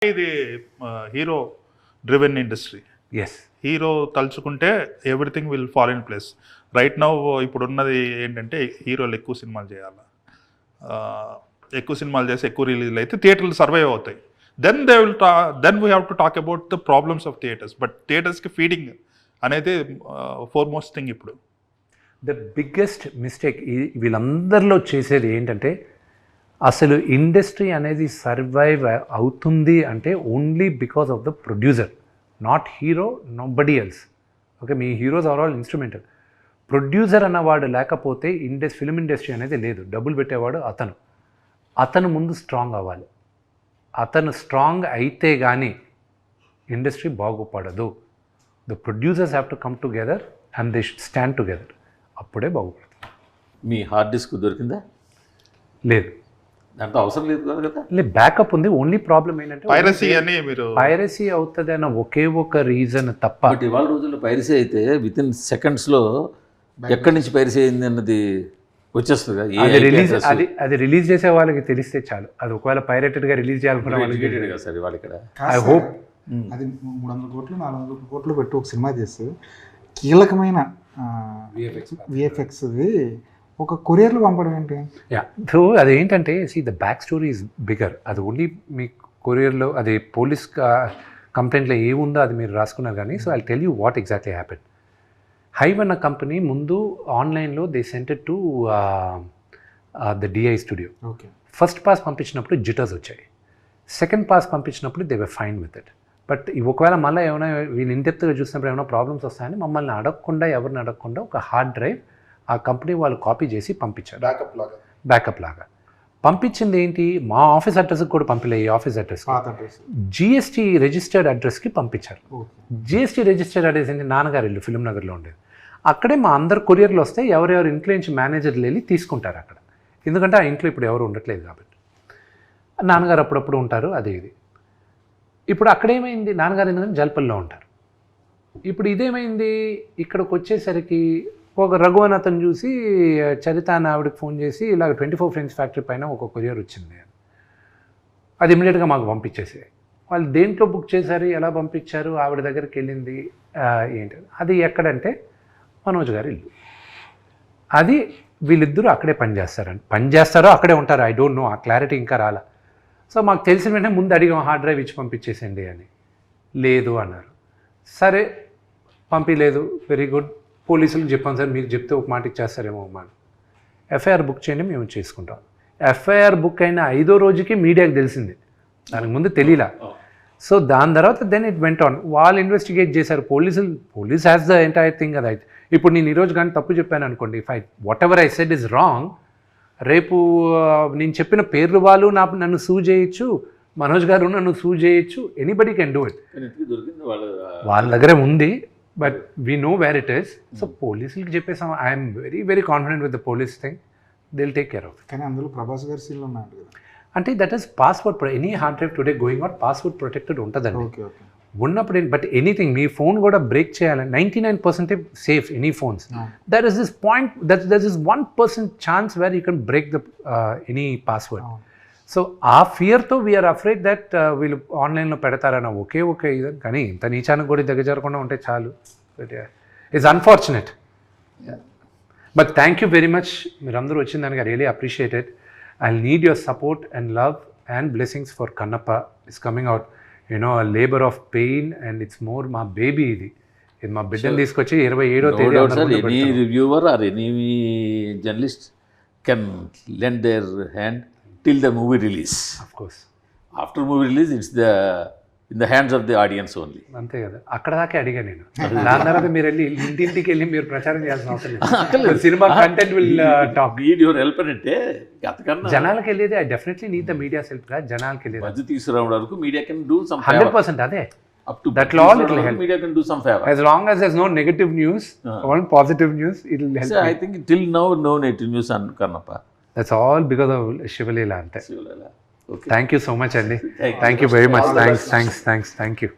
ఇది hero driven industry. Yes, hero తలుచుకుంటే everything will fall in place. Right now ఇప్పుడు ఉన్నది ఏంటంటే హీరోలు ఎక్కువ సినిమాలు చేయాలి, ఎక్కువ సినిమాలు చేసి ఎక్కువ రిలీజ్లు అయితే థియేటర్లు సర్వైవ్ అవుతాయి. Then we have to talk about the problems of theatres. But థియేటర్స్కి ఫీడింగ్ అనేది ఫోర్మోస్ట్ థింగ్ ఇప్పుడు. ద బిగ్గెస్ట్ మిస్టేక్ వీళ్ళందరిలో చేసేది ఏంటంటే, అసలు ఇండస్ట్రీ అనేది సర్వైవ్ అవుతుంది అంటే only because of the producer, not hero, nobody else. Okay, మీ heroes are all instrumental. Producer అన్నవాడు లేకపోతే ఫిలిం ఇండస్ట్రీ అనేది లేదు. డబ్బులు పెట్టేవాడు అతను ముందు స్ట్రాంగ్ అవ్వాలి. అతను స్ట్రాంగ్ అయితే కానీ ఇండస్ట్రీ బాగుపడదు. The producers have to come together and they should stand together. అప్పుడే బాగుపడుతుంది. మీ హార్డ్ డిస్క్ దొరికిందా? లేదు, దాంట్లో అవసరం లేదు కదా. లేదు, బ్యాకప్ ఉంది. ఓన్లీ ప్రాబ్లం ఏంటంటే పైరసీ అవుతుంది అన్న ఒకే ఒక రీజన్ తప్ప. బట్ ఇవాళ రోజుల్లో పైరసీ అయితే విత్ ఇన్ సెకండ్స్లో ఎక్కడి నుంచి పైరసీ అయింది అన్నది వచ్చేస్తుంది కదా. అది రిలీజ్ చేసే వాళ్ళకి తెలిస్తే చాలు. అది ఒకవేళ పైరేటెడ్గా రిలీజ్ చేయాలనుకున్న వాళ్ళకి సార్ వాళ్ళు ఇక్కడ ఐ హోప్ అది 300 కోట్లు 400 కోట్లు పెట్టి ఒక సినిమా చేస్తే కీలకమైన విఎఫ్ఎక్స్ది ఒక కొరియర్లో పంపడం ఏంటి? సో అదేంటంటే the back story is bigger. అది ఓన్లీ మీ కొరియర్లో అది పోలీస్ కంప్లైంట్లో ఏముందో అది మీరు రాసుకున్నారు కానీ. So I tell you what exactly happen. Hive అన్న కంపెనీ ముందు ఆన్లైన్లో they sented to the DI studio. Okay, first pass పంపించినప్పుడు జిటర్స్ వచ్చాయి. సెకండ్ పాస్ పంపించినప్పుడు they were fine with it. But ఒకవేళ మళ్ళీ ఏమైనా వీళ్ళు ఇంటెప్త్గా చూసినప్పుడు ఏమైనా ప్రాబ్లమ్స్ వస్తాయని మమ్మల్ని ఎవరిని అడగకుండా ఒక హార్డ్ డ్రైవ్ ఆ కంపెనీ వాళ్ళు కాపీ చేసి పంపించారు. బ్యాకప్ లాగా పంపించింది ఏంటి, మా ఆఫీస్ అడ్రస్కి కూడా పంపిలే. ఈ ఆఫీస్ అడ్రస్ జిఎస్టీ రిజిస్టర్డ్ అడ్రస్కి పంపించారు. జిఎస్టీ రిజిస్టర్డ్ అడ్రస్ ఏంటి, నాన్నగారు ఇల్లు ఫిలిం నగర్లో ఉండేది. అక్కడే మా అందరు కొరియర్లు వస్తే ఎవరెవరు ఇంట్లో నుంచి మేనేజర్లు వెళ్ళి తీసుకుంటారు అక్కడ. ఎందుకంటే ఆ ఇంట్లో ఇప్పుడు ఎవరు ఉండట్లేదు కాబట్టి. నాన్నగారు అప్పుడప్పుడు ఉంటారు. అది ఇది. ఇప్పుడు అక్కడేమైంది, నాన్నగారు ఎందుకంటే జల్పల్లో ఉంటారు. ఇప్పుడు ఇదేమైంది, ఇక్కడికి వచ్చేసరికి ఒక రఘువన్ అతను చూసి చరిత అని ఆవిడకి ఫోన్ చేసి ఇలాగ 24 ఫ్రెండ్స్ ఫ్యాక్టరీ పైన ఒక కొరియర్ వచ్చింది. అది ఇమీడియట్గా మాకు పంపించేసి, వాళ్ళు దేంట్లో బుక్ చేశారు, ఎలా పంపించారు, ఆవిడ దగ్గరికి వెళ్ళింది ఏంటి, అది ఎక్కడంటే మనోజ్ గారి ఇల్లు. అది వీళ్ళిద్దరూ అక్కడే పనిచేస్తారో అక్కడే ఉంటారు. ఐ డోంట్ నో, ఆ క్లారిటీ ఇంకా రాలా. సో మాకు తెలిసిన వెంటనే ముందు అడిగాం హార్డ్ డ్రైవ్ ఇచ్చి పంపించేసేయండి అని. లేదు అన్నారు. సరే పంపించలేదు, వెరీ గుడ్. పోలీసులకు చెప్పాను సార్, మీకు చెప్తే ఒక మాట ఇచ్చేస్తారేమో అమ్మా. ఎఫ్ఐఆర్ బుక్ చేయండి, మేము చేసుకుంటాం. ఎఫ్ఐఆర్ బుక్ అయిన 5వ రోజుకి మీడియాకి తెలిసింది, దానికి ముందు తెలియలా. సో దాని తర్వాత దెన్ ఇట్ వెంట్ ఆన్. వాళ్ళు ఇన్వెస్టిగేట్ చేశారు. Police has the entire thing. అది అయితే ఇప్పుడు నేను ఈరోజు కానీ తప్పు చెప్పాను అనుకోండి, if what ever I said is wrong, రేపు నేను చెప్పిన పేర్లు వాళ్ళు నన్ను సూ చేయొచ్చు, మనోజ్ గారు నన్ను సూ చేయొచ్చు, ఎనీబడి కెన్ డూ ఇట్. వాళ్ళ దగ్గరే ఉంది, but we know where it is. So పోలీసులకి చెప్పేసాం. I'm very very confident with the police thing, they will take care of. కానీ అందులో ప్రభాస్ గారి సీన్లు ఉన్నాడు కదా. అంటే that is password, any hard drive today going out password protected ఉంటుందండి. ఓకే ఓకే, ఉన్నప్పుడు. బట్ ఎనీథింగ్ మీ ఫోన్ కూడా బ్రేక్ చేయాలని 99% safe any phones. There is this point, there is 1% chance where you can break the any password. So ఆ ఫియర్తో we are afraid that వీళ్ళు ఆన్లైన్లో పెడతారన్న ఒకే ఇది. కానీ ఇంత నీచానికి కూడా దిగజారకుండా ఉంటే చాలు. It's unfortunate. But thank you very much, మీరందరూ వచ్చిన దానికి I really appreciate it. I need your support and love and blessings for Kannappa. It's coming out, a labor of pain, and it's more my baby. ఇది మా బిడ్డను తీసుకొచ్చి 27వ తేదీ. Any reviewer or any journalist can lend their hand till the movie release. Of course after movie release it's in the hands of the audience only. అంతే కదా, అక్కడ దాకా అడిగా నేను. దాని తర్వాత మీరు వెళ్ళి ఇంటింటికి వెళ్ళి మీరు ప్రచారం చేయాల్సిన అవసరం లేదు. Cinema content will talk. Need your help అంటే అంతకన్నా జనాలకి వెళ్ళేది. I definitely need the media help. జనాలకి వెళ్ళేది మధ్య తీసుకురావడం వరకు మీడియా కెన్ డూ సమ్ 100%. అదే up to that all it will help. Media can do some favor as long as there's no negative news, only positive news, it will help. So I think till now no negative news on Karnappa. That's all because of Shivalila ante. Okay, thank you so much Andy. Thank you very much. Thanks. Thank you.